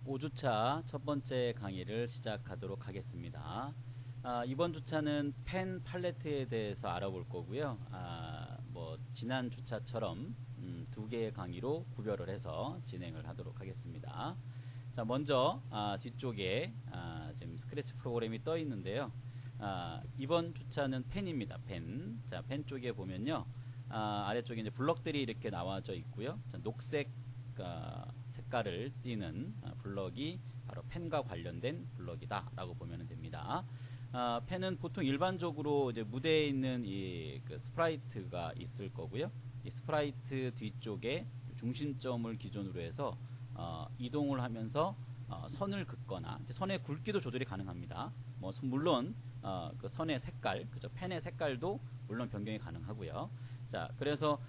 5주차 첫 번째 강의를 시작하도록 하겠습니다. 이번 주차는 펜 팔레트에 대해서 알아볼 거고요. 지난 주차처럼 두 개의 강의로 구별을 해서 진행을 하도록 하겠습니다. 자, 먼저 뒤쪽에 지금 스크래치 프로그램이 떠 있는데요. 이번 주차는 펜입니다. 펜. 자, 펜 쪽에 보면요. 아래쪽에 이제 블럭들이 이렇게 나와져 있고요. 자, 녹색 색깔을 띠는 블럭이 바로 펜과 관련된 블럭이다 라고 보면 됩니다. 펜은 보통 일반적으로 이제 무대에 있는 그 스프라이트가 있을 거고요. 이 스프라이트 뒤쪽에 중심점을 기준으로 해서 이동을 하면서 선을 긋거나 이제 선의 굵기도 조절이 가능합니다. 물론 그 선의 색깔, 그죠? 펜의 색깔도 물론 변경이 가능하고요. 자, 그래서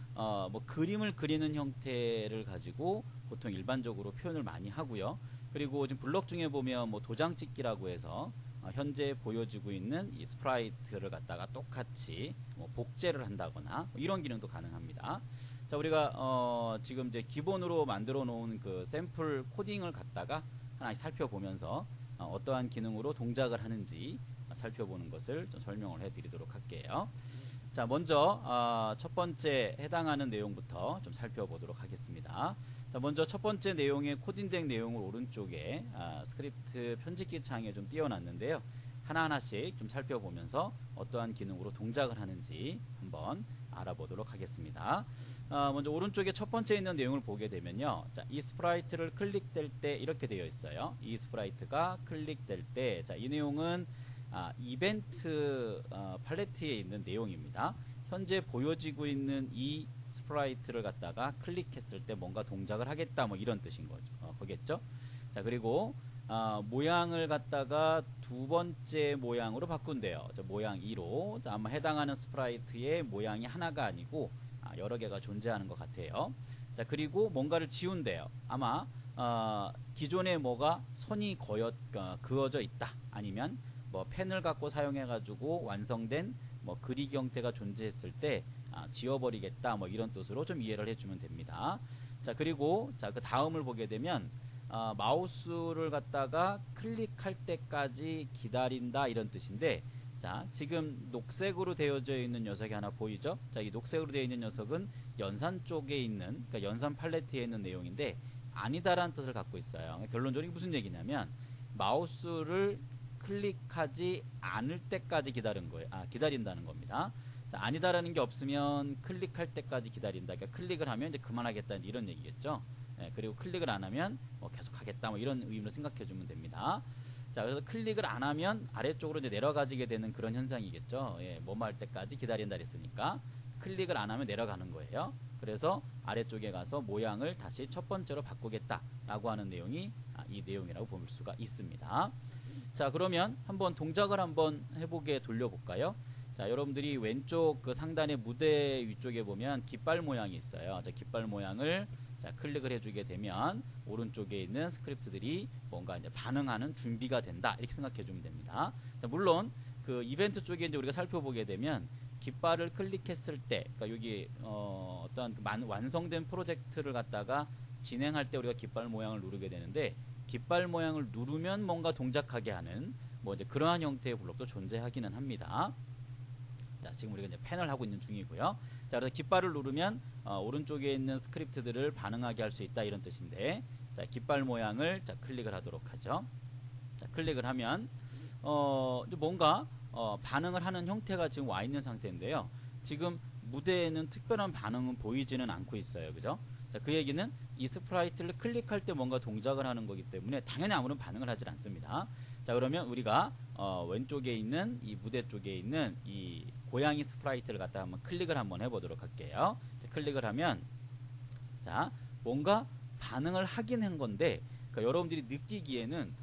그림을 그리는 형태를 가지고 보통 일반적으로 표현을 많이 하고요. 그리고 지금 블럭 중에 보면 도장 찍기라고 해서 현재 보여지고 있는 이 스프라이트를 갖다가 똑같이 복제를 한다거나 이런 기능도 가능합니다. 자, 우리가 지금 이제 기본으로 만들어 놓은 그 샘플 코딩을 갖다가 하나씩 살펴보면서 어떠한 기능으로 동작을 하는지 살펴보는 것을 좀 설명을 해드리도록 할게요. 자, 먼저 첫 번째 해당하는 내용부터 좀 살펴보도록 하겠습니다. 자, 먼저 첫 번째 내용의 코딩된 내용을 오른쪽에 스크립트 편집기 창에 좀 띄워놨는데요. 하나하나씩 좀 살펴보면서 어떠한 기능으로 동작을 하는지 한번 알아보도록 하겠습니다. 먼저 오른쪽에 첫 번째 있는 내용을 보게 되면요. 자, 이 스프라이트를 클릭될 때 이렇게 되어 있어요. 이 스프라이트가 클릭될 때, 자, 이 내용은 이벤트 팔레트에 있는 내용입니다. 현재 보여지고 있는 이 스프라이트를 갖다가 클릭했을 때 뭔가 동작을 하겠다, 이런 뜻인 거겠죠. 자, 그리고 모양을 갖다가 두 번째 모양으로 바꾼대요. 자, 모양 2로. 자, 아마 해당하는 스프라이트의 모양이 하나가 아니고 여러 개가 존재하는 것 같아요. 자, 그리고 뭔가를 지운대요. 아마 기존에 뭐가 선이 그어져 있다, 아니면 펜을 갖고 사용해 가지고 완성된 그리기 형태가 존재했을 때 지워버리겠다, 이런 뜻으로 좀 이해를 해주면 됩니다. 자, 그리고 그 다음을 보게 되면 마우스를 갖다가 클릭할 때까지 기다린다, 이런 뜻인데, 자, 지금 녹색으로 되어져 있는 녀석이 하나 보이죠? 자, 이 녹색으로 되어 있는 녀석은 연산 쪽에 있는, 그러니까 연산 팔레트에 있는 내용인데 아니다라는 뜻을 갖고 있어요. 결론적으로 이게 무슨 얘기냐면 마우스를 클릭하지 않을 때까지 기다린다는 겁니다. 자, 아니다라는 게 없으면 클릭할 때까지 기다린다. 그러니까 클릭을 하면 이제 그만하겠다는 이런 얘기겠죠. 그리고 클릭을 안 하면 계속 하겠다, 이런 의미로 생각해 주면 됩니다. 자, 그래서 클릭을 안 하면 아래쪽으로 이제 내려가지게 되는 그런 현상이겠죠. 뭐뭐 할 때까지 기다린다 그랬으니까 클릭을 안 하면 내려가는 거예요. 그래서 아래쪽에 가서 모양을 다시 첫 번째로 바꾸겠다라고 하는 내용이 이 내용이라고 볼 수가 있습니다. 자, 그러면 한번 동작을 한번 해보게 돌려볼까요? 자, 여러분들이 왼쪽 그 상단의 무대 위쪽에 보면 깃발 모양이 있어요. 자, 깃발 모양을 클릭을 해주게 되면 오른쪽에 있는 스크립트들이 뭔가 이제 반응하는 준비가 된다, 이렇게 생각해 주면 됩니다. 자, 물론 그 이벤트 쪽에 이제 우리가 살펴보게 되면 깃발을 클릭했을 때, 그러니까 여기 어떤 완성된 프로젝트를 갖다가 진행할 때 우리가 깃발 모양을 누르게 되는데, 깃발 모양을 누르면 뭔가 동작하게 하는 이제 그러한 형태의 블록도 존재하기는 합니다. 자, 지금 우리가 이제 펜을 하고 있는 중이고요. 자, 그래서 깃발을 누르면 오른쪽에 있는 스크립트들을 반응하게 할 수 있다, 이런 뜻인데, 자, 깃발 모양을 클릭을 하도록 하죠. 자, 클릭을 하면 뭔가 반응을 하는 형태가 지금 와 있는 상태인데요. 지금 무대에는 특별한 반응은 보이지는 않고 있어요. 그죠? 자, 그 얘기는 이 스프라이트를 클릭할 때 뭔가 동작을 하는 거기 때문에 당연히 아무런 반응을 하지 않습니다. 자, 그러면 우리가 왼쪽에 있는 이 무대 쪽에 있는 이 고양이 스프라이트를 갖다 한번 클릭을 한번 해보도록 할게요. 자, 클릭을 하면 자, 뭔가 반응을 하긴 한 건데, 그러니까 여러분들이 느끼기에는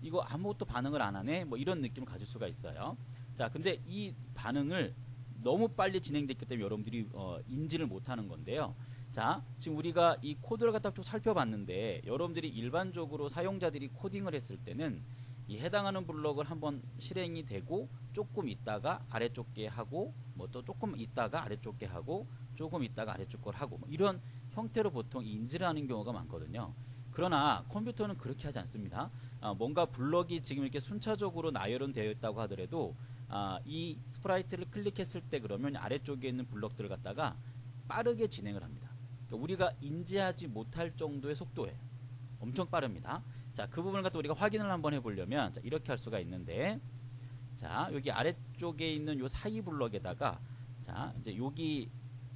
이거 아무것도 반응을 안 하네, 이런 느낌을 가질 수가 있어요. 자, 근데 이 반응을 너무 빨리 진행됐기 때문에 여러분들이 인지를 못하는 건데요. 자, 지금 우리가 이 코드를 갖다 쭉 살펴봤는데, 여러분들이 일반적으로 사용자들이 코딩을 했을 때는 이 해당하는 블럭을 한번 실행이 되고 조금 있다가 아래쪽 게 하고 또 조금 있다가 아래쪽 게 하고 조금 있다가 아래쪽 걸 하고 이런 형태로 보통 인지를 하는 경우가 많거든요. 그러나 컴퓨터는 그렇게 하지 않습니다. 뭔가 블럭이 지금 이렇게 순차적으로 나열은 되어 있다고 하더라도 이 스프라이트를 클릭했을 때 그러면 아래쪽에 있는 블럭들을 갖다가 빠르게 진행을 합니다. 그러니까 우리가 인지하지 못할 정도의 속도예요. 엄청 빠릅니다. 자, 그 부분을 갖다 우리가 확인을 한번 해보려면 자, 이렇게 할 수가 있는데, 자, 여기 아래쪽에 있는 요 사이 블럭에다가 자, 이제 여기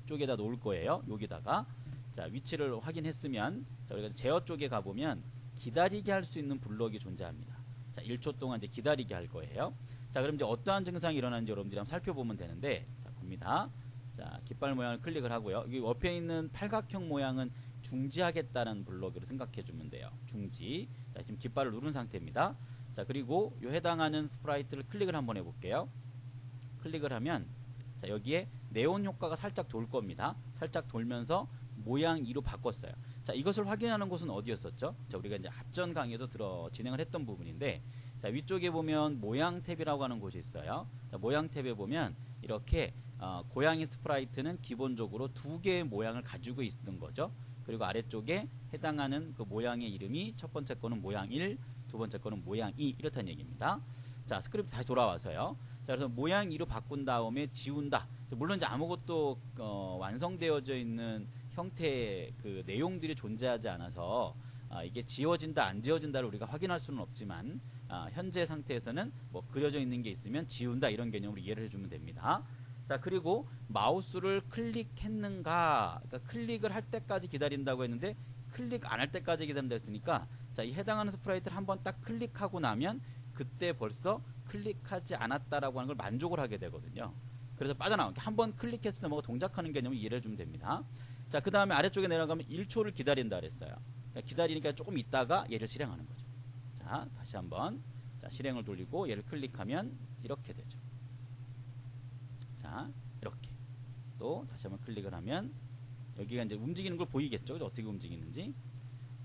쪽에다 놓을 거예요. 여기다가 자, 위치를 확인했으면 자, 우리가 제어 쪽에 가보면 기다리게 할 수 있는 블럭이 존재합니다. 자, 1초 동안 이제 기다리게 할 거예요. 자, 그럼 이제 어떠한 증상이 일어나는지 여러분들이 한번 살펴보면 되는데, 자, 봅니다. 자, 깃발 모양을 클릭을 하고요. 여기 옆에 있는 팔각형 모양은 중지하겠다는 블럭으로 생각해 주면 돼요. 중지. 자, 지금 깃발을 누른 상태입니다. 자, 그리고 요 해당하는 스프라이트를 클릭을 한번 해볼게요. 클릭을 하면 자, 여기에 네온 효과가 살짝 돌 겁니다. 살짝 돌면서 모양 2로 바꿨어요. 자, 이것을 확인하는 곳은 어디였었죠? 자, 우리가 이제 앞전 강의에서 진행을 했던 부분인데, 자, 위쪽에 보면 모양 탭이라고 하는 곳이 있어요. 자, 모양 탭에 보면 이렇게 고양이 스프라이트는 기본적으로 두 개의 모양을 가지고 있는 거죠. 그리고 아래쪽에 해당하는 그 모양의 이름이 첫 번째 거는 모양 1, 두 번째 거는 모양 2 이렇다는 얘기입니다. 자, 스크립트 다시 돌아와서요. 자, 그래서 모양 2로 바꾼 다음에 지운다. 물론 이제 아무것도 완성되어져 있는 형태의 그 내용들이 존재하지 않아서 이게 지워진다 안 지워진다를 우리가 확인할 수는 없지만 현재 상태에서는 뭐 그려져 있는 게 있으면 지운다 이런 개념으로 이해를 해주면 됩니다. 자, 그리고 마우스를 클릭했는가, 그러니까 클릭을 할 때까지 기다린다고 했는데 클릭 안 할 때까지 기다린다 했으니까 자, 이 해당하는 스프라이트를 한번 딱 클릭하고 나면 그때 벌써 클릭하지 않았다라고 하는 걸 만족을 하게 되거든요. 그래서 빠져나오게 한번 클릭했을 때 뭐가 동작하는 개념을 이해를 해주면 됩니다. 자, 그 다음에 아래쪽에 내려가면 1초를 기다린다 그랬어요. 자, 기다리니까 조금 있다가 얘를 실행하는 거죠. 자, 다시 한번 자, 실행을 돌리고 얘를 클릭하면 이렇게 되죠. 자, 이렇게 또 다시 한번 클릭을 하면 여기가 이제 움직이는 걸 보이겠죠. 어떻게 움직이는지.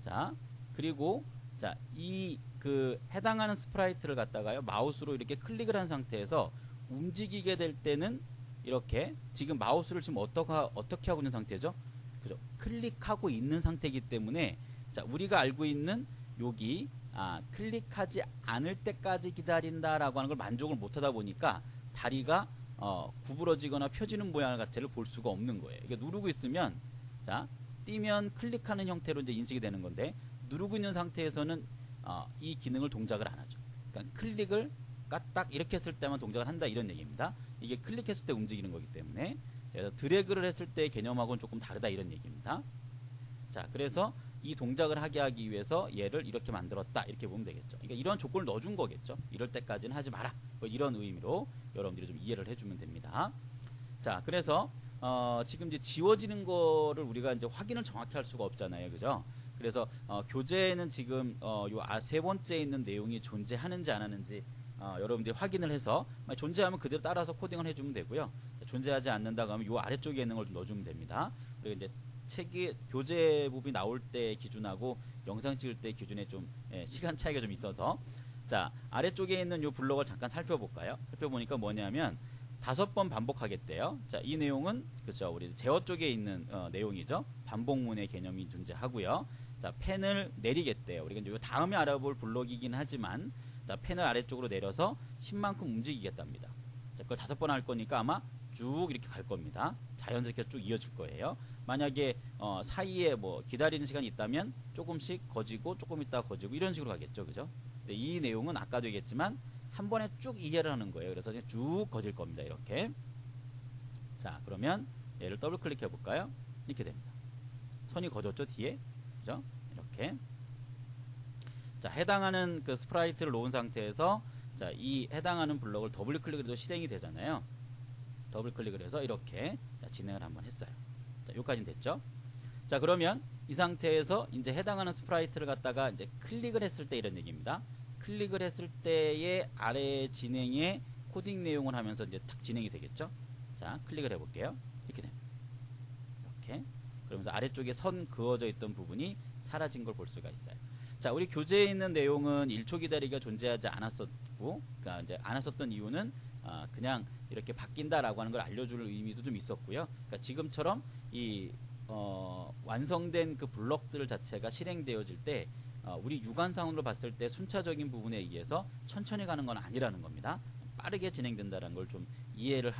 자, 그리고 자, 이 그 해당하는 스프라이트를 갖다가요 마우스로 이렇게 클릭을 한 상태에서 움직이게 될 때는 이렇게 지금 마우스를 지금 어떻게 하고 있는 상태죠? 그죠? 클릭하고 있는 상태이기 때문에 자, 우리가 알고 있는 여기 클릭하지 않을 때까지 기다린다라고 하는 걸 만족을 못하다 보니까 다리가 구부러지거나 펴지는 모양 자체를 볼 수가 없는 거예요. 이게 누르고 있으면 자, 뛰면 클릭하는 형태로 이제 인식이 되는 건데 누르고 있는 상태에서는 이 기능을 동작을 안 하죠. 그러니까 클릭을 딱 이렇게 했을 때만 동작을 한다 이런 얘기입니다. 이게 클릭했을 때 움직이는 거기 때문에 그래서 드래그를 했을 때의 개념하고는 조금 다르다 이런 얘기입니다. 자, 그래서 이 동작을 하기 위해서 얘를 이렇게 만들었다 이렇게 보면 되겠죠. 그러니까 이런 조건을 넣어준 거겠죠. 이럴 때까지는 하지 마라. 뭐 이런 의미로 여러분들이 좀 이해를 해주면 됩니다. 자, 그래서 지금 이제 지워지는 거를 우리가 이제 확인을 정확히 할 수가 없잖아요, 그죠? 그래서 교재에는 지금 요 세 번째 있는 내용이 존재하는지 안 하는지 여러분들이 확인을 해서 존재하면 그대로 따라서 코딩을 해주면 되고요. 존재하지 않는다고 하면 요 아래쪽에 있는 걸 좀 넣어주면 됩니다. 그리고 이제 책이 교재 부분이 나올 때 기준하고 영상 찍을 때 기준에 좀 시간 차이가 좀 있어서 자, 아래쪽에 있는 요 블록을 잠깐 살펴볼까요? 살펴보니까 뭐냐면 5번 반복하겠대요. 자, 이 내용은 그렇죠. 우리 제어 쪽에 있는 내용이죠. 반복문의 개념이 존재하고요. 자, 펜을 내리겠대요. 우리가 이제 다음에 알아볼 블록이긴 하지만 자, 펜을 아래쪽으로 내려서 10만큼 움직이겠답니다. 자, 그걸 5번 할 거니까 아마 쭉 이렇게 갈 겁니다. 자연스럽게 쭉 이어질 거예요. 만약에 사이에 뭐 기다리는 시간이 있다면 조금씩 거지고 조금 있다가 거지고 이런 식으로 가겠죠. 그죠? 근데 이 내용은 아까도 얘기했지만 한 번에 쭉 이해를 하는 거예요. 그래서 그냥 쭉 거질 겁니다. 이렇게. 자, 그러면 얘를 더블 클릭해 볼까요? 이렇게 됩니다. 선이 거졌죠, 뒤에. 그죠? 이렇게. 자, 해당하는 그 스프라이트를 놓은 상태에서 자, 이 해당하는 블럭을 더블 클릭을 해서 실행이 되잖아요. 더블 클릭을 해서 이렇게 자, 진행을 한번 했어요. 자, 여기까지는 됐죠? 자, 그러면 이 상태에서 이제 해당하는 스프라이트를 갖다가 이제 클릭을 했을 때 이런 얘기입니다. 클릭을 했을 때의 아래 진행의 코딩 내용을 하면서 이제 탁 진행이 되겠죠? 자, 클릭을 해볼게요. 이렇게 됩니다. 이렇게. 그러면서 아래쪽에 선 그어져 있던 부분이 사라진 걸 볼 수가 있어요. 자, 우리 교재에 있는 내용은 1초 기다리기가 존재하지 않았었고, 그러니까 이제 않았었던 이유는 그냥 이렇게 바뀐다라고 하는 걸 알려줄 의미도 좀 있었고요. 그러니까 지금처럼 이 완성된 그 블럭들 자체가 실행되어질 때 우리 육안상으로 봤을 때 순차적인 부분에 의해서 천천히 가는 건 아니라는 겁니다. 빠르게 진행된다는 걸 좀 이해를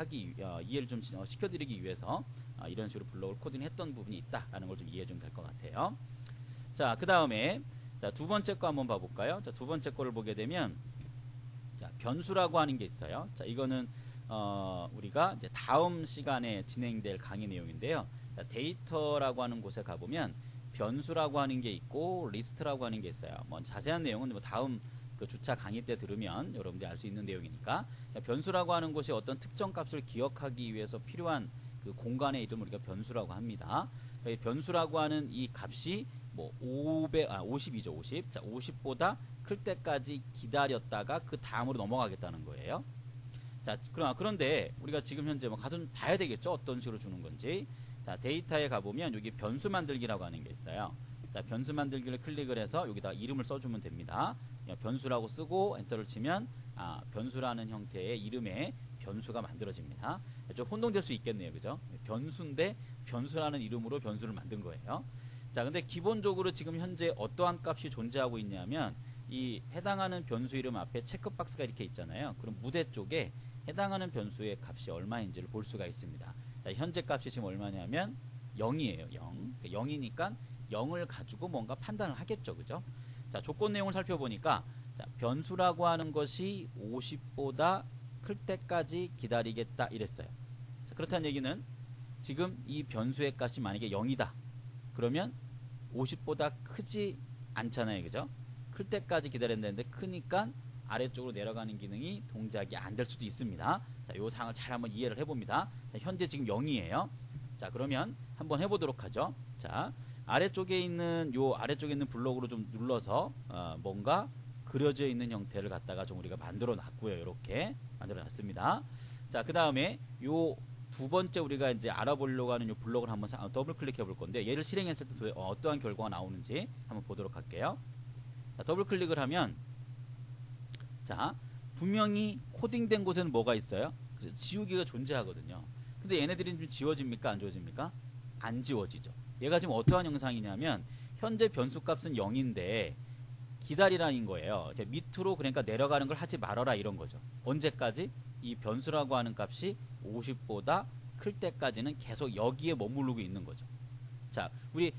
좀 시켜드리기 위해서 이런 식으로 블럭을 코딩했던 부분이 있다라는 걸 좀 이해해 주면 될 것 같아요. 자, 그 다음에 두 번째 거 한번 봐볼까요? 자, 두 번째 거를 보게 되면 자, 변수라고 하는 게 있어요. 자, 이거는 우리가 이제 다음 시간에 진행될 강의 내용인데요. 자, 데이터라고 하는 곳에 가보면 변수라고 하는 게 있고 리스트라고 하는 게 있어요. 뭐 자세한 내용은 뭐 다음 그 주차 강의 때 들으면 여러분들이 알 수 있는 내용이니까. 자, 변수라고 하는 것이 어떤 특정 값을 기억하기 위해서 필요한 그 공간의 이름을 우리가 변수라고 합니다. 변수라고 하는 이 값이 뭐 50이죠. 50. 자, 50보다 클 때까지 기다렸다가 그 다음으로 넘어가겠다는 거예요. 자, 그런데 우리가 지금 현재 뭐 가서 좀 봐야 되겠죠. 어떤 식으로 주는 건지. 자, 데이터에 가보면 여기 변수 만들기라고 하는 게 있어요. 자, 변수 만들기를 클릭을 해서 여기다 이름을 써주면 됩니다. 변수라고 쓰고 엔터를 치면 변수라는 형태의 이름의 변수가 만들어집니다. 좀 혼동될 수 있겠네요. 그죠? 변수인데 변수라는 이름으로 변수를 만든 거예요. 자, 근데 기본적으로 지금 현재 어떠한 값이 존재하고 있냐면 이 해당하는 변수 이름 앞에 체크박스가 이렇게 있잖아요. 그럼 무대 쪽에 해당하는 변수의 값이 얼마인지를 볼 수가 있습니다. 자, 현재 값이 지금 얼마냐면 0이에요. 0. 0이니까 0을 가지고 뭔가 판단을 하겠죠. 그죠? 자, 조건 내용을 살펴보니까 자, 변수라고 하는 것이 50보다 클 때까지 기다리겠다 이랬어요. 자, 그렇다는 얘기는 지금 이 변수의 값이 만약에 0이다. 그러면 50보다 크지 않잖아요. 그죠? 클 때까지 기다린다는데 크니까 아래쪽으로 내려가는 기능이 동작이 안 될 수도 있습니다. 자, 요 사항을 잘 한번 이해를 해봅니다. 자, 현재 지금 0이에요. 자, 그러면 한번 해보도록 하죠. 자, 아래쪽에 있는 블록으로 좀 눌러서 뭔가 그려져 있는 형태를 갖다가 좀 우리가 만들어 놨고요. 이렇게 만들어 놨습니다. 자, 그 다음에 요 두 번째 우리가 이제 알아보려고 하는 요 블록을 한번 더블 클릭해 볼 건데 얘를 실행했을 때 어떠한 결과가 나오는지 한번 보도록 할게요. 자, 더블 클릭을 하면 자, 분명히 코딩된 곳에는 뭐가 있어요? 지우기가 존재하거든요. 근데 얘네들이 좀 지워집니까? 안 지워집니까? 안 지워지죠. 얘가 지금 어떠한 영상이냐면 현재 변수값은 0인데 기다리라는 거예요. 밑으로 그러니까 내려가는 걸 하지 말아라 이런 거죠. 언제까지? 이 변수라고 하는 값이 50보다 클 때까지는 계속 여기에 머무르고 있는 거죠. 자, 우리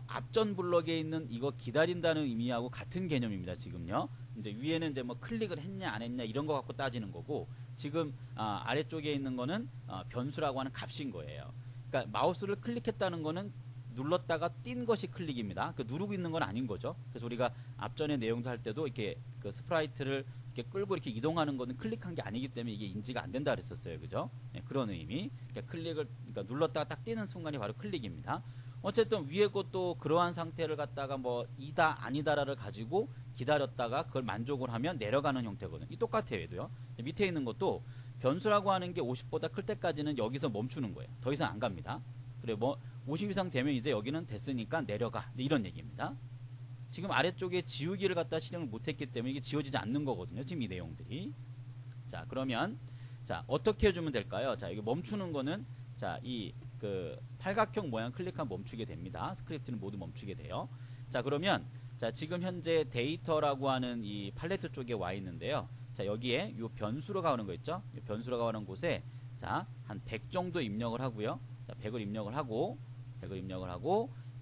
앞전 블럭에 있는 이거 기다린다는 의미하고 같은 개념입니다. 지금요. 이제 위에는 이제 뭐 클릭을 했냐 안 했냐 이런 거 갖고 따지는 거고 지금 아래쪽에 있는 거는 변수라고 하는 값인 거예요. 그러니까 마우스를 클릭했다는 거는 눌렀다가 띈 것이 클릭입니다. 그 누르고 있는 건 아닌 거죠. 그래서 우리가 앞전에 내용도 할 때도 이렇게 그 스프라이트를 이렇게 끌고 이렇게 이동하는 거는 클릭한 게 아니기 때문에 이게 인지가 안 된다 그랬었어요. 그죠? 네, 그런 의미. 그러니까 눌렀다가 딱 띄는 순간이 바로 클릭입니다. 어쨌든 위에 것도 그러한 상태를 갖다가 뭐 이다 아니다를 가지고 기다렸다가 그걸 만족을 하면 내려가는 형태거든요. 이 똑같아요. 얘도요. 밑에 있는 것도 변수라고 하는 게 50보다 클 때까지는 여기서 멈추는 거예요. 더 이상 안 갑니다. 그래 뭐 50 이상 되면 이제 여기는 됐으니까 내려가 이런 얘기입니다. 지금 아래쪽에 지우기를 갖다 실행을 못했기 때문에 이게 지워지지 않는 거거든요. 지금 이 내용들이. 자, 그러면 자 어떻게 해주면 될까요? 자, 여기 멈추는 거는 자 이 그 팔각형 모양 클릭하면 멈추게 됩니다. 스크립트는 모두 멈추게 돼요. 자, 그러면 자 지금 현재 데이터라고 하는 이 팔레트 쪽에 와 있는데요. 자, 여기에 요 변수로 가는 거 있죠? 이 변수로 가는 곳에 자 한 100 정도 입력을 하고요. 자, 100을 입력을 하고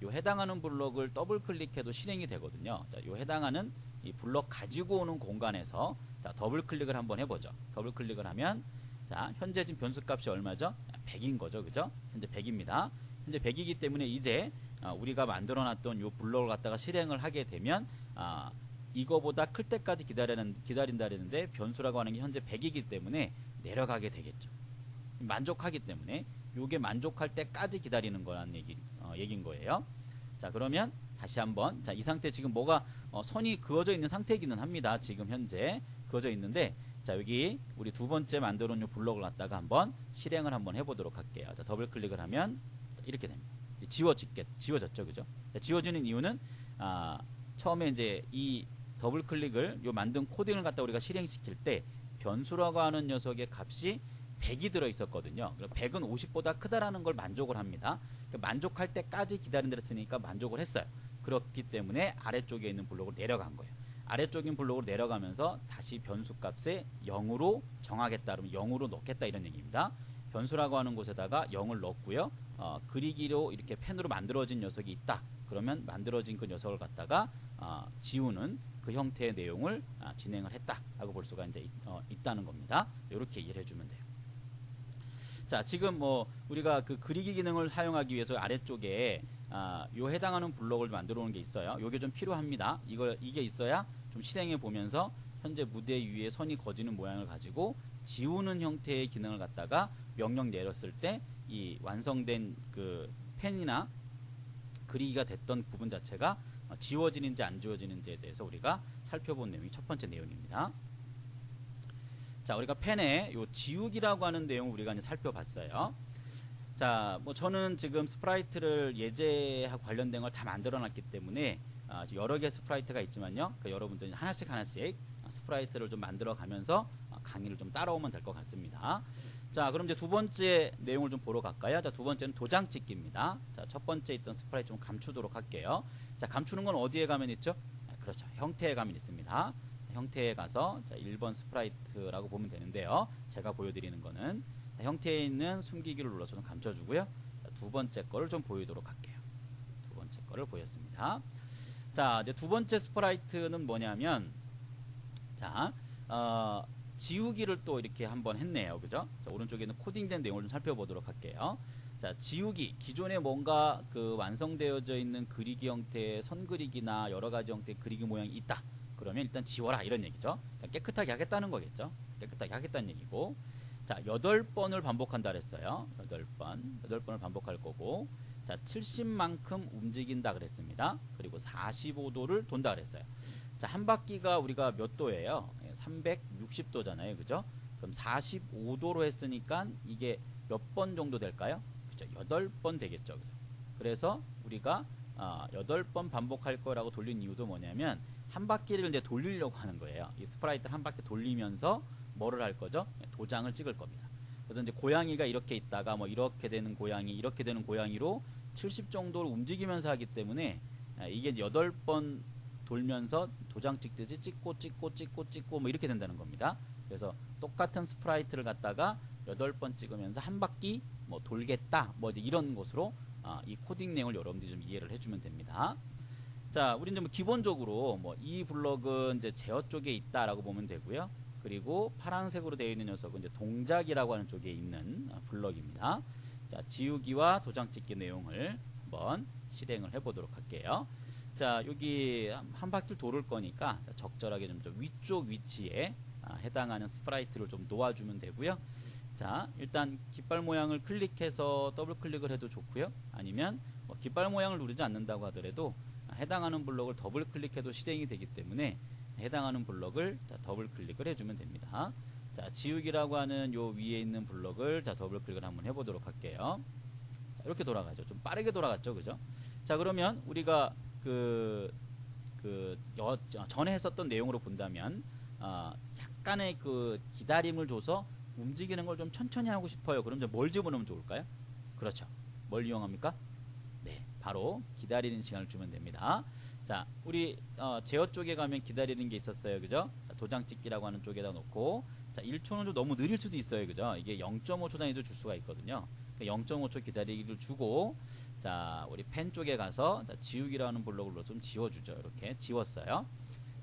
요 해당하는 블럭을 더블 클릭해도 실행이 되거든요. 자, 요 해당하는 이 블럭 가지고 오는 공간에서 자, 더블 클릭을 한번 해보죠. 더블 클릭을 하면 자, 현재 지금 변수 값이 얼마죠? 100인 거죠. 그죠? 현재 100입니다. 현재 100이기 때문에 이제 우리가 만들어 놨던 요 블럭을 갖다가 실행을 하게 되면 이거보다 클 때까지 기다린다 그랬는데 변수라고 하는 게 현재 100이기 때문에 내려가게 되겠죠. 만족하기 때문에 요게 만족할 때까지 기다리는 거라는 얘기인 거예요. 자, 그러면 다시 한번 자, 이 상태 지금 뭐가 선이 그어져 있는 상태이기는 합니다. 지금 현재 그어져 있는데 자, 여기 우리 두 번째 만들어 놓은 블럭을 갖다가 한번 실행을 한번 해보도록 할게요. 자, 더블 클릭을 하면 이렇게 됩니다. 지워졌죠, 그죠? 자, 지워지는 이유는 처음에 이제 이 더블 클릭을 요 만든 코딩을 갖다 우리가 실행시킬 때 변수라고 하는 녀석의 값이 100이 들어 있었거든요. 100은 50보다 크다라는 걸 만족을 합니다. 그러니까 만족할 때까지 기다린다 했으니까 만족을 했어요. 그렇기 때문에 아래쪽에 있는 블록으로 내려간 거예요. 아래쪽인 블록으로 내려가면서 다시 변수 값에 0으로 정하겠다 그러면 0으로 넣겠다 이런 얘기입니다. 변수라고 하는 곳에다가 0을 넣었고요. 그리기로 이렇게 펜으로 만들어진 녀석이 있다. 그러면 만들어진 그 녀석을 갖다가 지우는 그 형태의 내용을 진행을 했다라고 볼 수가 이제 있다는 겁니다. 이렇게 이해를 해주면 돼요. 자, 지금 뭐 우리가 그 그리기 기능을 사용하기 위해서 아래쪽에 요 해당하는 블록을 만들어 놓은 게 있어요. 요게 좀 필요합니다. 이게 있어야 좀 실행해 보면서 현재 무대 위에 선이 거지는 모양을 가지고 지우는 형태의 기능을 갖다가 명령 내렸을 때 이 완성된 그 펜이나 그리기가 됐던 부분 자체가 지워지는지 안 지워지는지에 대해서 우리가 살펴본 내용이 첫 번째 내용입니다. 자, 우리가 펜에 요 지우기라고 하는 내용을 우리가 이제 살펴봤어요. 자, 뭐 저는 지금 스프라이트를 예제하고 관련된 걸 다 만들어 놨기 때문에 여러 개의 스프라이트가 있지만요. 그러니까 여러분들이 하나씩 스프라이트를 좀 만들어 가면서 강의를 좀 따라오면 될 것 같습니다. 자, 그럼 이제 두 번째 내용을 좀 보러 갈까요? 자, 두 번째는 도장 찍기입니다. 자, 첫 번째 있던 스프라이트 좀 감추도록 할게요. 자, 감추는 건 어디에 가면 있죠? 그렇죠. 형태에 가면 있습니다. 형태에 가서 자, 1번 스프라이트라고 보면 되는데요. 제가 보여드리는 거는 형태에 있는 숨기기를 눌러서 좀 감춰주고요. 자, 두 번째 거를 좀 보이도록 할게요. 두 번째 거를 보였습니다. 자, 이제 두 번째 스프라이트는 뭐냐면, 자, 지우기를 또 이렇게 한번 했네요. 그죠? 자, 오른쪽에 있는 코딩된 내용을 좀 살펴보도록 할게요. 자, 지우기. 기존에 뭔가 그 완성되어져 있는 그리기 형태의 선 그리기나 여러 가지 형태의 그리기 모양이 있다. 그러면 일단 지워라. 이런 얘기죠. 깨끗하게 하겠다는 거겠죠. 깨끗하게 하겠다는 얘기고. 자, 8번을 반복한다 그랬어요. 8번을 반복할 거고. 자, 70만큼 움직인다 그랬습니다. 그리고 45도를 돈다 그랬어요. 자, 한 바퀴가 우리가 몇 도예요? 360도잖아요. 그죠? 그럼 45도로 했으니까 이게 몇 번 정도 될까요? 그죠? 8번 되겠죠. 그죠? 그래서 우리가 8번 반복할 거라고 돌린 이유도 뭐냐면 한 바퀴를 이제 돌리려고 하는 거예요. 이 스프라이트를 한 바퀴 돌리면서 뭐를 할 거죠? 도장을 찍을 겁니다. 그래서 이제 고양이가 이렇게 있다가 뭐 이렇게 되는 고양이, 이렇게 되는 고양이로 70 정도를 움직이면서 하기 때문에 이게 8번 돌면서 도장 찍듯이 찍고 뭐 이렇게 된다는 겁니다. 그래서 똑같은 스프라이트를 갖다가 8번 찍으면서 한 바퀴 뭐 돌겠다 뭐 이런 것으로 이 코딩 내용을 여러분들이 좀 이해를 해주면 됩니다. 자, 우리 이제 뭐 기본적으로 뭐 이 블럭은 이제 제어 쪽에 있다라고 보면 되고요. 그리고 파란색으로 되어 있는 녀석은 이제 동작이라고 하는 쪽에 있는 블럭입니다. 자, 지우기와 도장 찍기 내용을 한번 실행을 해보도록 할게요. 자, 여기 한 바퀴를 돌을 거니까 적절하게 좀 위쪽 위치에 해당하는 스프라이트를 좀 놓아주면 되고요. 자, 일단 깃발 모양을 클릭해서 더블 클릭을 해도 좋고요. 아니면 뭐 깃발 모양을 누르지 않는다고 하더라도 해당하는 블럭을 더블 클릭해도 실행이 되기 때문에 해당하는 블럭을 더블 클릭을 해주면 됩니다. 자, 지우기라고 하는 요 위에 있는 블럭을 더블 클릭을 한번 해보도록 할게요. 자, 이렇게 돌아가죠. 좀 빠르게 돌아갔죠, 그죠? 자, 그러면 우리가 전에 했었던 내용으로 본다면 약간의 그 기다림을 줘서 움직이는 걸 좀 천천히 하고 싶어요. 그럼 이제 뭘 집어넣으면 좋을까요? 그렇죠. 뭘 이용합니까? 네, 바로 기다리는 시간을 주면 됩니다. 자, 우리 제어 쪽에 가면 기다리는 게 있었어요. 그죠? 도장 찍기라고 하는 쪽에다 놓고, 자, 1초는 좀 너무 느릴 수도 있어요. 그죠? 이게 0.5초 단위도 줄 수가 있거든요. 0.5초 기다리기를 주고, 자, 우리 펜 쪽에 가서 지우기라는 블록으로 좀 지워주죠. 이렇게 지웠어요.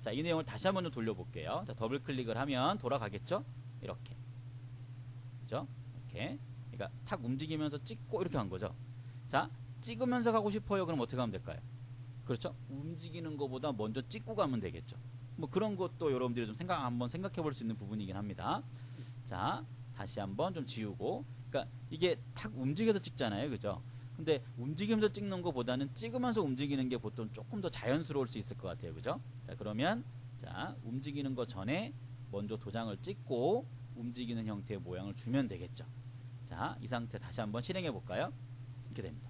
자, 이 내용을 다시 한번 돌려볼게요. 자, 더블 클릭을 하면 돌아가겠죠? 이렇게. 그죠? 이렇게. 그러니까 탁 움직이면서 찍고 이렇게 한 거죠. 자, 찍으면서 가고 싶어요. 그럼 어떻게 하면 될까요? 그렇죠? 움직이는 것보다 먼저 찍고 가면 되겠죠. 뭐 그런 것도 여러분들이 좀 한번 생각해 볼 수 있는 부분이긴 합니다. 자, 다시 한번 좀 지우고. 그러니까 이게 탁 움직여서 찍잖아요. 그죠? 근데 움직이면서 찍는 것보다는 찍으면서 움직이는 게 보통 조금 더 자연스러울 수 있을 것 같아요. 그죠? 자, 그러면 자, 움직이는 것 전에 먼저 도장을 찍고 움직이는 형태의 모양을 주면 되겠죠. 자, 이 상태 다시 한번 실행해 볼까요? 이렇게 됩니다.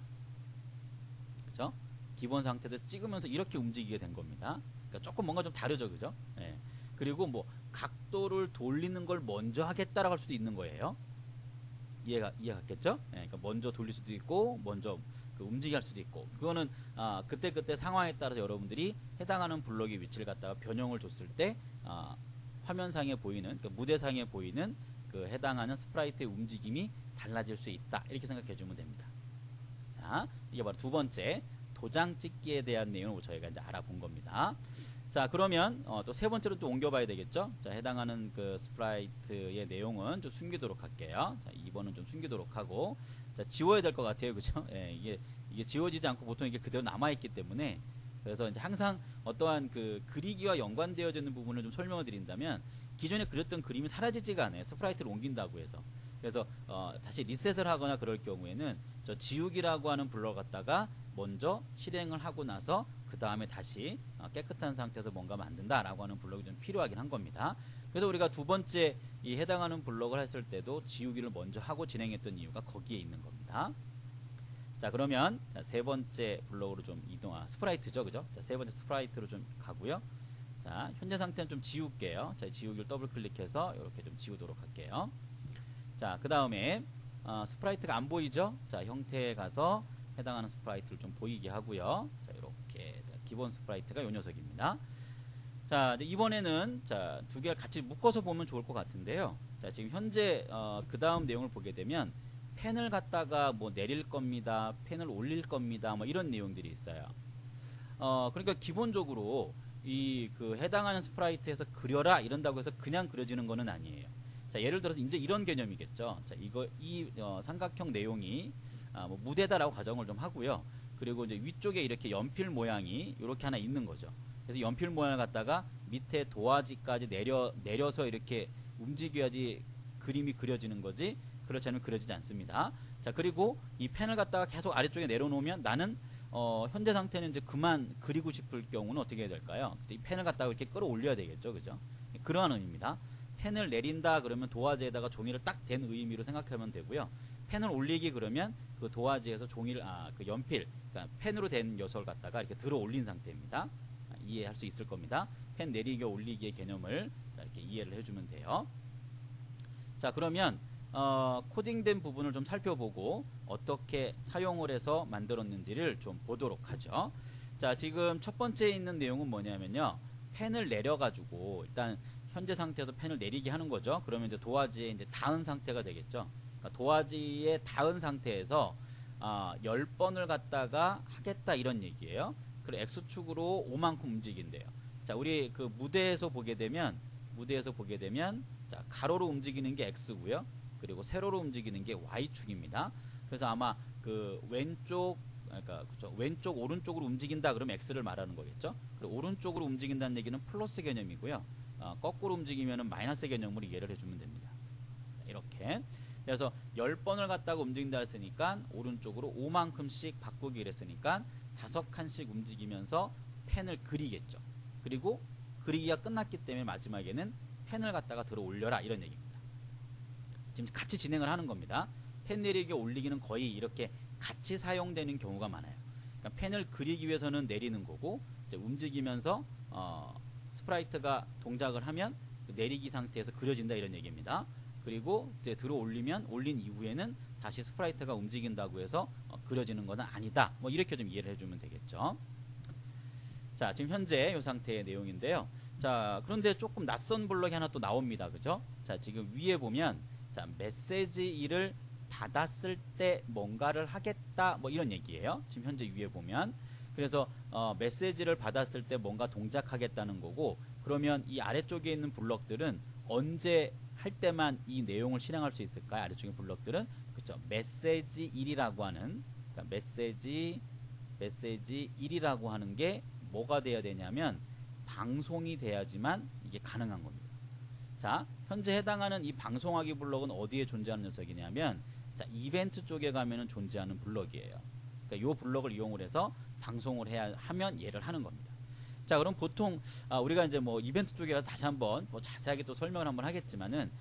그죠? 기본 상태도 찍으면서 이렇게 움직이게 된 겁니다. 그러니까 조금 뭔가 좀 다르죠. 그죠? 예. 그리고 뭐 각도를 돌리는 걸 먼저 하겠다라고 할 수도 있는 거예요. 이해가 갔겠죠? 예, 그러니까 먼저 돌릴 수도 있고 먼저 그 움직이게 할 수도 있고, 그거는 그때그때 상황에 따라서 여러분들이 해당하는 블록의 위치를 갖다가 변형을 줬을 때 화면상에 보이는, 그 무대상에 보이는 그 해당하는 스프라이트의 움직임이 달라질 수 있다, 이렇게 생각해 주면 됩니다. 자, 이게 바로 두 번째 도장 찍기에 대한 내용을 저희가 이제 알아본 겁니다. 자, 그러면 또 세 번째로 또 옮겨봐야 되겠죠. 자, 해당하는 그 스프라이트의 내용은 좀 숨기도록 할게요. 자, 2번은 좀 숨기도록 하고, 자, 지워야 될 것 같아요, 그죠? 예, 이게 지워지지 않고 보통 이게 그대로 남아있기 때문에, 그래서 이제 항상 어떠한 그 그리기와 연관되어져 있는 부분을 좀 설명을 드린다면, 기존에 그렸던 그림이 사라지지가 않아요. 스프라이트를 옮긴다고 해서. 그래서 다시 리셋을 하거나 그럴 경우에는 저 지우기라고 하는 블럭을 갖다가 먼저 실행을 하고 나서 그 다음에 다시 깨끗한 상태에서 뭔가 만든다라고 하는 블럭이 좀 필요하긴 한 겁니다. 그래서 우리가 두 번째 이 해당하는 블럭을 했을 때도 지우기를 먼저 하고 진행했던 이유가 거기에 있는 겁니다. 자, 그러면 세 번째 블럭으로 좀 스프라이트죠, 그죠? 자, 세 번째 스프라이트로 좀 가고요. 자, 현재 상태는 좀 지울게요. 자, 지우기를 더블 클릭해서 이렇게 좀 지우도록 할게요. 자, 그 다음에 스프라이트가 안 보이죠? 자, 형태에 가서 해당하는 스프라이트를 좀 보이게 하고요. 자, 이렇게 기본 스프라이트가 이 녀석입니다. 자, 이제 이번에는 자, 두 개를 같이 묶어서 보면 좋을 것 같은데요. 자, 지금 현재 그 다음 내용을 보게 되면 펜을 갖다가 뭐 내릴 겁니다, 펜을 올릴 겁니다, 뭐 이런 내용들이 있어요. 그러니까 기본적으로 이 그 해당하는 스프라이트에서 그려라 이런다고 해서 그냥 그려지는 거는 아니에요. 자, 예를 들어서 이제 이런 개념이겠죠. 자, 이 삼각형 내용이 뭐 무대다라고 가정을 좀 하고요. 그리고 이제 위쪽에 이렇게 연필 모양이 이렇게 하나 있는 거죠. 그래서 연필 모양을 갖다가 밑에 도화지까지 내려서 이렇게 움직여야지 그림이 그려지는 거지. 그렇지 않으면 그려지지 않습니다. 자, 그리고 이 펜을 갖다가 계속 아래쪽에 내려놓으면 나는 현재 상태는 이제 그만 그리고 싶을 경우는 어떻게 해야 될까요? 이 펜을 갖다가 이렇게 끌어올려야 되겠죠, 그죠? 그러한 의미입니다. 펜을 내린다 그러면 도화지에다가 종이를 딱 댄 의미로 생각하면 되고요. 펜을 올리기 그러면 그 도화지에서 종이를 그 연필, 그러니까 펜으로 된 녀석을 갖다가 이렇게 들어 올린 상태입니다. 이해할 수 있을 겁니다. 펜 내리기 올리기의 개념을 이렇게 이해를 해주면 돼요. 자, 그러면 코딩된 부분을 좀 살펴보고 어떻게 사용을 해서 만들었는지를 좀 보도록 하죠. 자, 지금 첫 번째 있는 내용은 뭐냐면요. 펜을 내려가지고 일단 현재 상태에서 펜을 내리게 하는 거죠. 그러면 이제 도화지에 이제 닿은 상태가 되겠죠. 그러니까 도화지에 닿은 상태에서 10번을 갖다가 하겠다 이런 얘기예요. 그리고 X축으로 5만큼 움직인대요. 자, 우리 그 무대에서 보게 되면 자, 가로로 움직이는 게 X고요. 그리고 세로로 움직이는 게 Y축입니다. 그래서 아마 그 그러니까 그렇죠. 왼쪽 오른쪽으로 움직인다 그러면 X를 말하는 거겠죠. 그리고 오른쪽으로 움직인다는 얘기는 플러스 개념이고요. 거꾸로 움직이면은 마이너스 개념으로 이해를 해주면 됩니다. 이렇게. 그래서 10번을 갖다가 움직인다 했으니까 오른쪽으로 5만큼씩 바꾸기를 했으니까 5칸씩 움직이면서 펜을 그리겠죠. 그리고 그리기가 끝났기 때문에 마지막에는 펜을 갖다가 들어 올려라 이런 얘기입니다. 지금 같이 진행을 하는 겁니다. 펜 내리기 올리기는 거의 이렇게 같이 사용되는 경우가 많아요. 그러니까 펜을 그리기 위해서는 내리는 거고 이제 움직이면서 스프라이트가 동작을 하면 내리기 상태에서 그려진다 이런 얘기입니다. 그리고 이제 들어 올리면 올린 이후에는 다시 스프라이트가 움직인다고 해서 그려지는 건 아니다. 뭐 이렇게 좀 이해를 해주면 되겠죠. 자, 지금 현재 이 상태의 내용인데요. 자, 그런데 조금 낯선 블럭이 하나 또 나옵니다. 그죠? 자, 지금 위에 보면 자, 메시지 1을 받았을 때 뭔가를 하겠다 뭐 이런 얘기예요. 지금 현재 위에 보면 그래서 메시지를 받았을 때 뭔가 동작하겠다는 거고 그러면 이 아래쪽에 있는 블럭들은 언제 할 때만 이 내용을 실행할 수 있을까요? 아래쪽에 블럭들은 그렇죠. 메시지 1이라고 하는 그러니까 메시지 1이라고 하는 게 뭐가 돼야 되냐면 방송이 돼야지만 이게 가능한 겁니다. 자, 현재 해당하는 이 방송하기 블럭은 어디에 존재하는 녀석이냐면 자, 이벤트 쪽에 가면은 존재하는 블럭이에요. 그러니까 이 블럭을 이용을 해서 방송을 하면 얘를 하는 겁니다. 자, 그럼 보통 우리가 이제 뭐 이벤트 쪽에 다시 한번 뭐 자세하게 또 설명을 한번 하겠지만은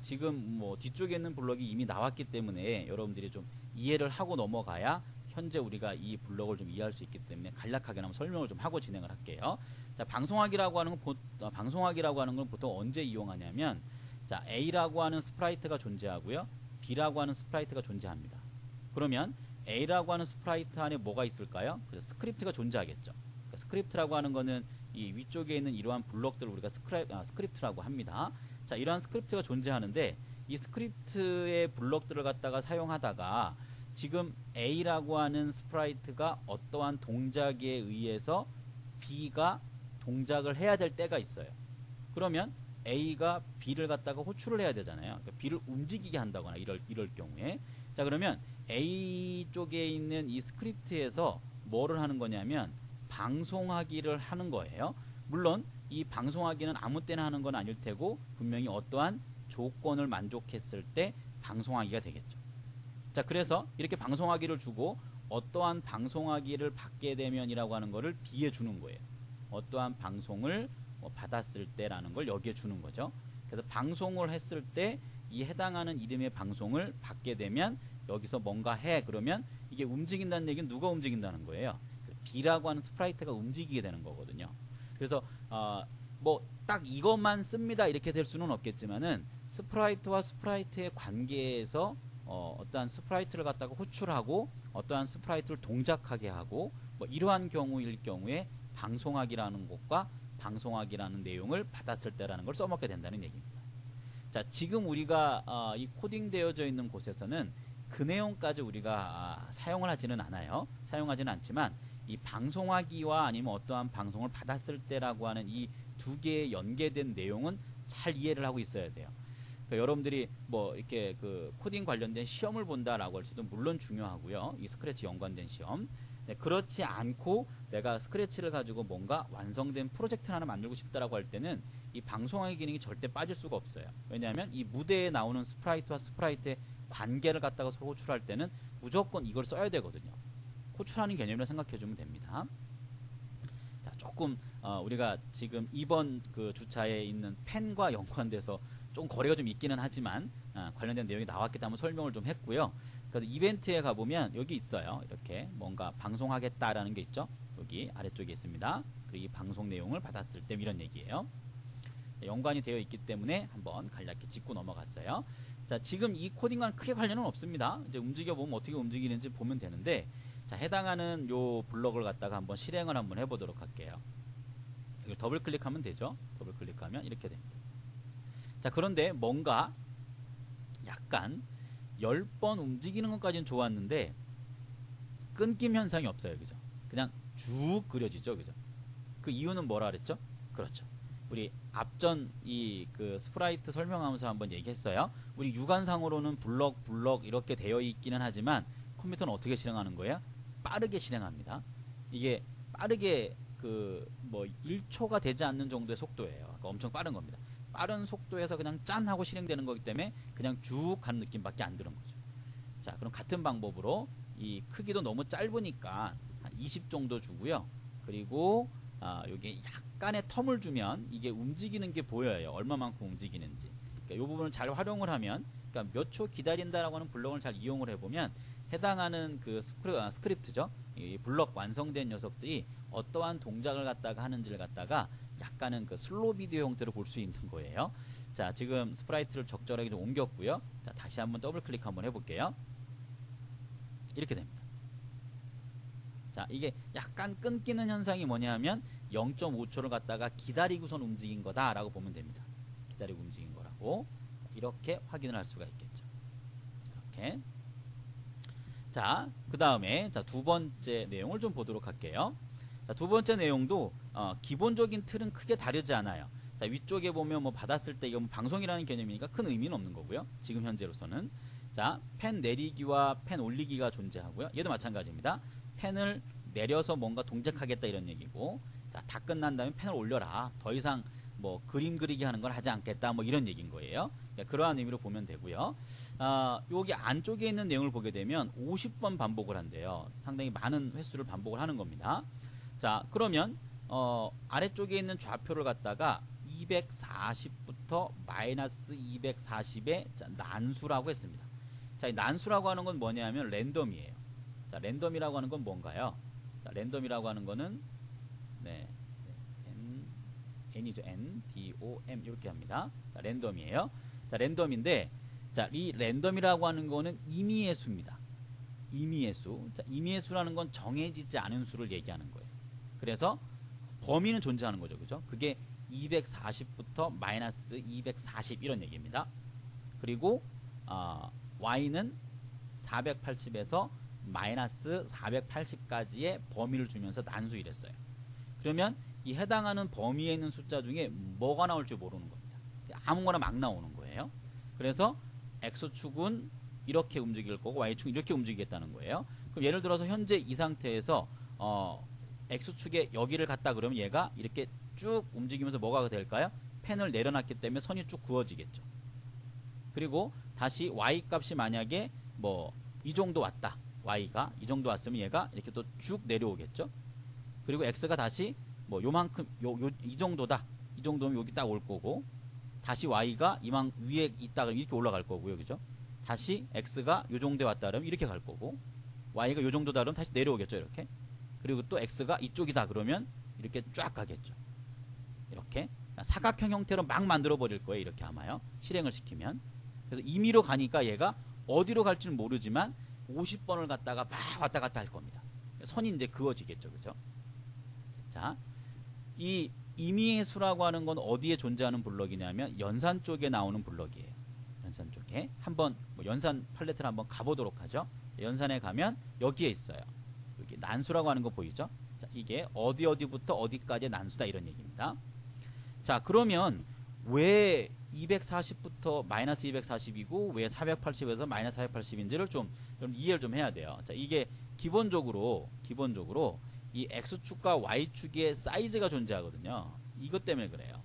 지금 뭐 뒤쪽에 있는 블럭이 이미 나왔기 때문에 여러분들이 좀 이해를 하고 넘어가야 현재 우리가 이 블럭을 좀 이해할 수 있기 때문에 간략하게 한번 설명을 좀 하고 진행을 할게요. 자, 방송하기라고 하는 건 보통 언제 이용하냐면 자, A라고 하는 스프라이트가 존재하고요. B라고 하는 스프라이트가 존재합니다. 그러면 A라고 하는 스프라이트 안에 뭐가 있을까요? 그래서 스크립트가 존재하겠죠. 그러니까 스크립트라고 하는 거는 이 위쪽에 있는 이러한 블록들을 우리가 스크립트라고 합니다. 자, 이러한 스크립트가 존재하는데 이 스크립트의 블록들을 갖다가 사용하다가 지금 A라고 하는 스프라이트가 어떠한 동작에 의해서 B가 동작을 해야 될 때가 있어요. 그러면 A가 B를 갖다가 호출을 해야 되잖아요. 그러니까 B를 움직이게 한다거나 이럴 경우에. 자, 그러면 A 쪽에 있는 이 스크립트에서 뭐를 하는 거냐면 방송하기를 하는 거예요. 물론 이 방송하기는 아무 때나 하는 건 아닐 테고 분명히 어떠한 조건을 만족했을 때 방송하기가 되겠죠. 자, 그래서 이렇게 방송하기를 주고 어떠한 방송하기를 받게 되면이라고 하는 거를 B에 주는 거예요. 어떠한 방송을 받았을 때라는 걸 여기에 주는 거죠. 그래서 방송을 했을 때 이 해당하는 이름의 방송을 받게 되면 여기서 뭔가 해 그러면 이게 움직인다는 얘기는 누가 움직인다는 거예요. B라고 하는 스프라이트가 움직이게 되는 거거든요. 그래서 뭐 딱 이것만 씁니다 이렇게 될 수는 없겠지만은 스프라이트와 스프라이트의 관계에서 어떠한 스프라이트를 갖다가 호출하고 어떠한 스프라이트를 동작하게 하고 뭐 이러한 경우일 경우에 방송하기라는 것과 방송하기라는 내용을 받았을 때라는 걸 써먹게 된다는 얘기입니다. 자, 지금 우리가 이 코딩되어져 있는 곳에서는 그 내용까지 우리가 사용을 하지는 않아요. 사용하지는 않지만 이 방송하기와 아니면 어떠한 방송을 받았을 때라고 하는 이 두 개의 연계된 내용은 잘 이해를 하고 있어야 돼요. 그러니까 여러분들이 뭐 이렇게 그 코딩 관련된 시험을 본다라고 할 때도 물론 중요하고요. 이 스크래치 연관된 시험. 네, 그렇지 않고 내가 스크래치를 가지고 뭔가 완성된 프로젝트를 하나 만들고 싶다라고 할 때는 이 방송하기 기능이 절대 빠질 수가 없어요. 왜냐하면 이 무대에 나오는 스프라이트와 스프라이트의 관계를 갖다가 서로 호출할 때는 무조건 이걸 써야 되거든요. 호출하는 개념이라 생각해 주면 됩니다. 자, 조금 우리가 지금 이번 그 주차에 있는 펜과 연관돼서 좀 거리가 좀 있기는 하지만 관련된 내용이 나왔기 때문에 설명을 좀 했고요. 그래서 이벤트에 가보면 여기 있어요. 이렇게 뭔가 방송하겠다라는 게 있죠. 여기 아래쪽에 있습니다. 그리고 이 방송 내용을 받았을 때 이런 얘기예요. 연관이 되어 있기 때문에 한번 간략히 짚고 넘어갔어요. 자, 지금 이 코딩과는 크게 관련은 없습니다. 이제 움직여보면 어떻게 움직이는지 보면 되는데, 자, 해당하는 요 블럭을 갖다가 한번 실행을 한번 해보도록 할게요. 이걸 더블 클릭하면 되죠. 더블 클릭하면 이렇게 됩니다. 자, 그런데 뭔가 약간 10번 움직이는 것까지는 좋았는데 끊김 현상이 없어요. 그죠? 그냥 쭉 그려지죠. 그죠? 그 이유는 뭐라 그랬죠? 그렇죠. 우리 앞전 이 그 스프라이트 설명하면서 한번 얘기했어요. 우리 육안상으로는 블럭 이렇게 되어 있기는 하지만 컴퓨터는 어떻게 실행하는 거예요? 빠르게 실행합니다. 이게 빠르게 그 뭐 1초가 되지 않는 정도의 속도예요. 그러니까 엄청 빠른 겁니다. 빠른 속도에서 그냥 짠 하고 실행되는 거기 때문에 그냥 쭉 가는 느낌밖에 안 드는 거죠. 자, 그럼 같은 방법으로 이 크기도 너무 짧으니까 한 20 정도 주고요. 그리고 여기 약간의 텀을 주면 이게 움직이는 게 보여요. 얼마만큼 움직이는지. 그러니까 이 부분을 잘 활용을 하면, 그러니까 몇 초 기다린다라고 하는 블럭을 잘 이용을 해보면 해당하는 그 스크립트죠. 이 블럭 완성된 녀석들이 어떠한 동작을 갖다가 하는지를 갖다가 약간은 그 슬로우 비디오 형태로 볼 수 있는 거예요. 자, 지금 스프라이트를 적절하게 좀 옮겼고요. 자, 다시 한번 더블 클릭 한번 해볼게요. 이렇게 됩니다. 자, 이게 약간 끊기는 현상이 뭐냐면 0.5초를 갖다가 기다리고선 움직인 거다라고 보면 됩니다. 기다리고 움직인 거라고 이렇게 확인을 할 수가 있겠죠. 이렇게. 자, 그 다음에 두 번째 내용을 좀 보도록 할게요. 자, 두 번째 내용도 기본적인 틀은 크게 다르지 않아요. 자, 위쪽에 보면 뭐 받았을 때 이건 방송이라는 개념이니까 큰 의미는 없는 거고요. 지금 현재로서는. 자, 펜 내리기와 펜 올리기가 존재하고요. 얘도 마찬가지입니다. 펜을 내려서 뭔가 동작하겠다 이런 얘기고, 자, 다 끝난 다음에 펜을 올려라. 더 이상 뭐 그림 그리기 하는 걸 하지 않겠다 뭐 이런 얘기인 거예요. 그러한 의미로 보면 되고요. 여기 안쪽에 있는 내용을 보게 되면 50번 반복을 한대요. 상당히 많은 횟수를 반복을 하는 겁니다. 자, 그러면 아래쪽에 있는 좌표를 갖다가 240부터 마이너스 240의 난수라고 했습니다. 자, 이 난수라고 하는 건 뭐냐면 랜덤이에요. 자, 랜덤이라고 하는 건 뭔가요? 자, 랜덤이라고 하는 거는 N이죠. N, D, O, M 이렇게 합니다. 자, 랜덤이에요. 자, 랜덤인데, 자, 이 랜덤이라고 하는 거는 임의의 수입니다. 임의의 수. 자, 임의의 수라는 건 정해지지 않은 수를 얘기하는 거예요. 그래서 범위는 존재하는 거죠. 그죠? 그게 240부터 마이너스 240 이런 얘기입니다. 그리고 y는 480에서 마이너스 480까지의 범위를 주면서 난수 이랬어요. 그러면 이 해당하는 범위에 있는 숫자 중에 뭐가 나올지 모르는 겁니다. 아무거나 막 나오는 거예요. 그래서 x축은 이렇게 움직일 거고 y축은 이렇게 움직이겠다는 거예요. 그럼 예를 들어서 현재 이 상태에서 x축에 여기를 갔다 그러면 얘가 이렇게 쭉 움직이면서 뭐가 될까요? 펜을 내려놨기 때문에 선이 쭉 그어지겠죠. 그리고 다시 y 값이 만약에 뭐 이 정도 왔다. y가 이 정도 왔으면 얘가 이렇게 또 쭉 내려오겠죠. 그리고 x가 다시 뭐 요만큼 이 정도다. 이 정도면 여기 딱 올 거고 다시 y가 이만 위에 있다 그러면 이렇게 올라갈 거고요. 그죠? 다시 x가 요 정도에 왔다 그러면 이렇게 갈 거고 y가 요 정도다 그러면 다시 내려오겠죠. 이렇게. 그리고 또 x가 이쪽이다 그러면 이렇게 쫙 가겠죠. 이렇게 사각형 형태로 막 만들어 버릴 거예요. 이렇게 아마요. 실행을 시키면. 그래서 임의로 가니까 얘가 어디로 갈지는 모르지만 50번을 갔다가 막 왔다 갔다 할 겁니다. 선이 이제 그어지겠죠. 그죠? 자, 이 임의의 수라고 하는 건 어디에 존재하는 블럭이냐면 연산 쪽에 나오는 블럭이에요. 연산 쪽에. 한번 뭐 연산 팔레트를 한번 가보도록 하죠. 연산에 가면 여기에 있어요. 여기 난수라고 하는 거 보이죠? 자, 이게 어디부터 어디까지의 난수다 이런 얘기입니다. 자, 그러면 왜 240부터 마이너스 240이고 왜 480에서 마이너스 480인지를 좀 이해를 좀 해야 돼요. 자, 이게 기본적으로 이 x축과 y축의 사이즈가 존재하거든요. 이것 때문에 그래요.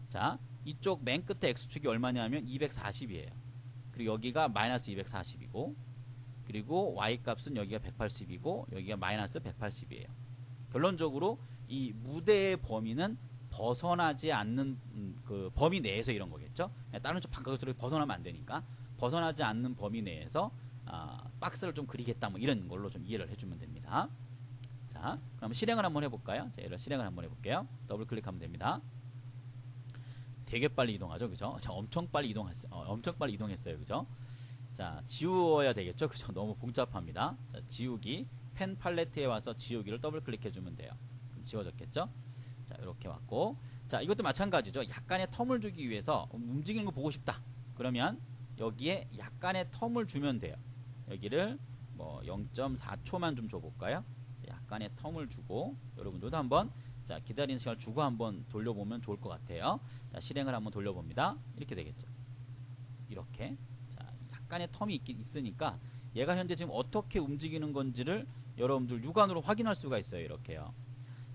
자, 이쪽 맨 끝에 x축이 얼마냐면 240이에요. 그리고 여기가 마이너스 240이고 그리고 y값은 여기가 180이고 여기가 마이너스 180이에요. 결론적으로 이 무대의 범위는 벗어나지 않는 그 범위 내에서 이런 거겠죠. 다른 쪽 바깥으로 벗어나면 안 되니까 벗어나지 않는 범위 내에서 박스를 좀 그리겠다 뭐 이런 걸로 좀 이해를 해주면 됩니다. 자, 그럼 실행을 한번 해볼까요? 자, 얘를 실행을 한번 해볼게요. 더블 클릭하면 됩니다. 되게 빨리 이동하죠, 그죠? 엄청 빨리 이동했어요, 그죠? 자, 지워야 되겠죠, 그죠? 너무 복잡합니다. 자, 지우기 펜 팔레트에 와서 지우기를 더블 클릭해주면 돼요. 그럼 지워졌겠죠? 자, 이렇게 왔고, 자, 이것도 마찬가지죠. 약간의 텀을 주기 위해서 움직이는 거 보고 싶다. 그러면 여기에 약간의 텀을 주면 돼요. 여기를 뭐 0.4초만 좀 줘볼까요? 약간의 텀을 주고 여러분들도 한번 자, 기다리는 시간을 주고 한번 돌려보면 좋을 것 같아요. 자, 실행을 한번 돌려봅니다. 이렇게 되겠죠. 이렇게. 자, 약간의 텀이 있으니까 얘가 현재 지금 어떻게 움직이는 건지를 여러분들 육안으로 확인할 수가 있어요. 이렇게요.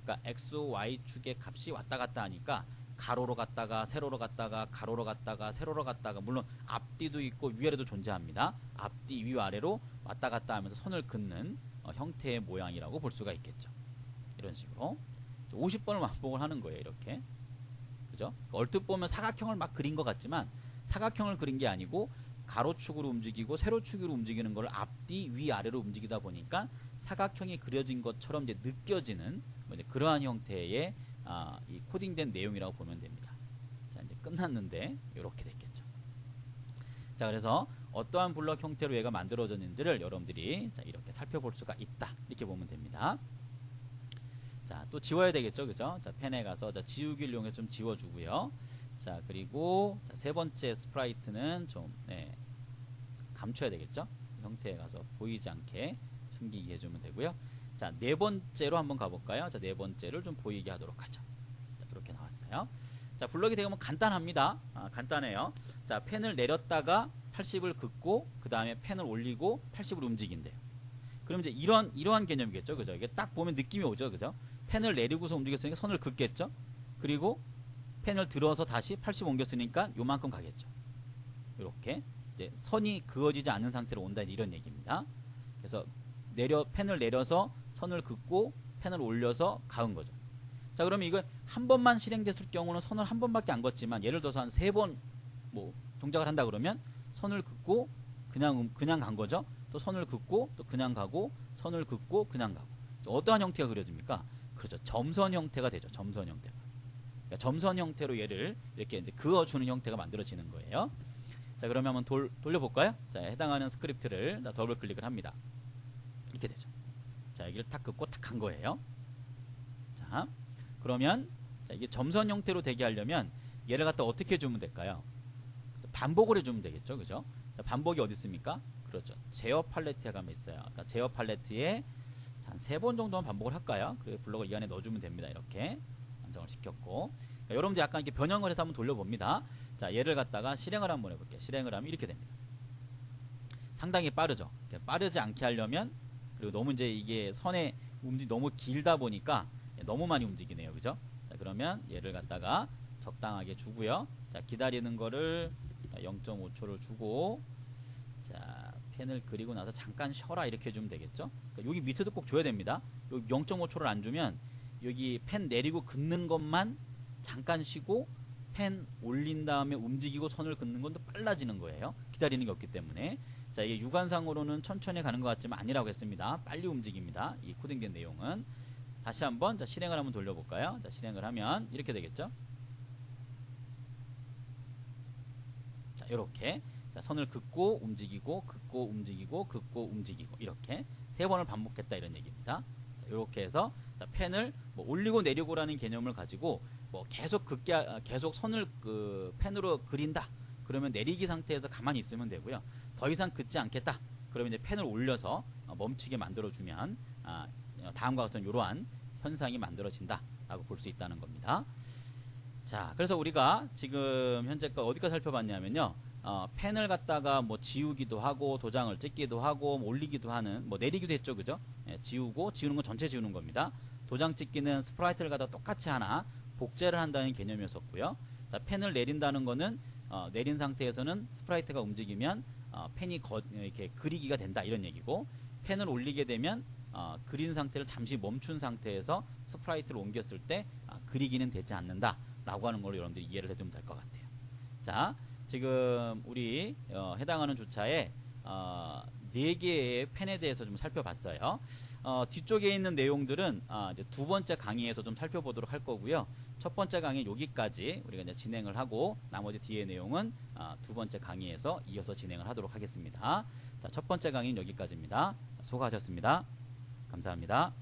그러니까 x, y 축의 값이 왔다 갔다 하니까 가로로 갔다가 세로로 갔다가 가로로 갔다가 세로로 갔다가 물론 앞뒤도 있고 위아래도 존재합니다. 앞뒤 위아래로 왔다 갔다 하면서 선을 긋는 형태의 모양이라고 볼 수가 있겠죠. 이런 식으로 50번을 반복을 하는 거예요. 이렇게. 그죠? 얼핏 보면 사각형을 막 그린 것 같지만 사각형을 그린 게 아니고 가로축으로 움직이고 세로축으로 움직이는 걸 앞뒤 위아래로 움직이다 보니까 사각형이 그려진 것처럼 이제 느껴지는 뭐 이제 그러한 형태의 이 코딩된 내용이라고 보면 됩니다. 자, 이제 끝났는데 이렇게 됐겠죠. 자, 그래서 어떠한 블럭 형태로 얘가 만들어졌는지를 여러분들이 자, 이렇게 살펴볼 수가 있다. 이렇게 보면 됩니다. 자, 또 지워야 되겠죠, 그죠? 자, 펜에 가서 자, 지우기를 이용해서 좀 지워주고요. 자, 그리고 자, 세 번째 스프라이트는 좀 감춰야 되겠죠? 형태에 가서 보이지 않게 숨기게 해주면 되고요. 자, 네 번째로 한번 가볼까요? 자, 네 번째를 좀 보이게 하도록 하죠. 자, 이렇게 나왔어요. 자, 블럭이 되게 뭐 간단합니다. 간단해요. 자, 펜을 내렸다가 80을 긋고 그 다음에 펜을 올리고 80을 움직인대요. 그럼 이제 이러한 개념이겠죠, 그죠? 이게 딱 보면 느낌이 오죠, 그죠? 펜을 내리고서 움직였으니까 선을 긋겠죠. 그리고 펜을 들어서 다시 80 옮겼으니까 요만큼 가겠죠. 이렇게 이제 선이 그어지지 않는 상태로 온다 이런 얘기입니다. 그래서 펜을 내려서 선을 긋고 펜을 올려서 가은 거죠. 자, 그러면 이거 한 번만 실행됐을 경우는 선을 한 번밖에 안 긋지만 예를 들어서 한 3번 뭐 동작을 한다 그러면 선을 긋고 그냥 간 거죠. 또 선을 긋고 또 그냥 가고 선을 긋고 그냥 가고. 어떠한 형태가 그려집니까? 그렇죠. 점선 형태가 되죠. 점선 형태가. 그러니까 점선 형태로 얘를 이렇게 이제 그어주는 형태가 만들어지는 거예요. 자, 그러면 한번 돌려볼까요? 자, 해당하는 스크립트를 더블 클릭을 합니다. 이렇게 되죠. 자, 여기를 탁 긋고 탁 한 거예요. 자, 그러면 자, 이게 점선 형태로 되게 하려면 얘를 갖다 어떻게 주면 될까요? 반복을 해주면 되겠죠, 그죠? 자, 반복이 어디 있습니까? 그렇죠. 제어 팔레트에 가면 있어요. 그러니까 제어 팔레트에 한 3번 정도만 반복을 할까요? 그리고 블럭을 이 안에 넣어주면 됩니다. 이렇게 완성을 시켰고, 그러니까 여러분들 약간 이렇게 변형을 해서 한번 돌려봅니다. 자, 얘를 갖다가 실행을 한번 해볼게요. 실행을 하면 이렇게 됩니다. 상당히 빠르죠. 빠르지 않게 하려면, 그리고 너무 이제 이게 선의 움직이 너무 길다 보니까 너무 많이 움직이네요, 그죠? 자, 그러면 얘를 갖다가 적당하게 주고요. 자, 기다리는 거를 0.5초를 주고, 자, 펜을 그리고 나서 잠깐 쉬어라 이렇게 해주면 되겠죠. 그러니까 여기 밑에도 꼭 줘야 됩니다. 여기 0.5초를 안 주면 여기 펜 내리고 긋는 것만 잠깐 쉬고 펜 올린 다음에 움직이고 선을 긋는 건 더 빨라지는 거예요. 기다리는 게 없기 때문에. 자, 이게 육안상으로는 천천히 가는 것 같지만 아니라고 했습니다. 빨리 움직입니다. 이 코딩된 내용은. 다시 한번 자, 실행을 한번 돌려볼까요? 자, 실행을 하면 이렇게 되겠죠. 자, 이렇게 자, 선을 긋고 움직이고 긋고 움직이고 긋고 움직이고 이렇게 3번을 반복했다 이런 얘기입니다. 이렇게 해서 자, 펜을 뭐 올리고 내리고라는 개념을 가지고 뭐 계속 계속 선을 펜으로 그린다. 그러면 내리기 상태에서 가만히 있으면 되고요. 더 이상 긋지 않겠다. 그러면 이제 펜을 올려서 멈추게 만들어주면 다음과 같은 이러한 현상이 만들어진다라고 볼 수 있다는 겁니다. 자, 그래서 우리가 지금 현재까지 어디까지 살펴봤냐면요. 펜을 갖다가 뭐 지우기도 하고 도장을 찍기도 하고 뭐 올리기도 하는 뭐 내리기도 했죠, 그죠? 예, 지우는 건 전체 지우는 겁니다. 도장 찍기는 스프라이트를 갖다 똑같이 하나 복제를 한다는 개념이었었고요. 자, 펜을 내린다는 거는 내린 상태에서는 스프라이트가 움직이면 펜이 이렇게 그리기가 된다 이런 얘기고, 펜을 올리게 되면 그린 상태를 잠시 멈춘 상태에서 스프라이트를 옮겼을 때 그리기는 되지 않는다 라고 하는 걸로 여러분들이 이해를 해두면 될 것 같아요. 자, 지금 우리 해당하는 주차에 4개의 펜에 대해서 좀 살펴봤어요. 뒤쪽에 있는 내용들은 이제 2번째 강의에서 좀 살펴보도록 할 거고요. 첫 번째 강의 여기까지 우리가 이제 진행을 하고 나머지 뒤의 내용은 2번째 강의에서 이어서 진행을 하도록 하겠습니다. 자, 첫 번째 강의는 여기까지입니다. 수고하셨습니다. 감사합니다.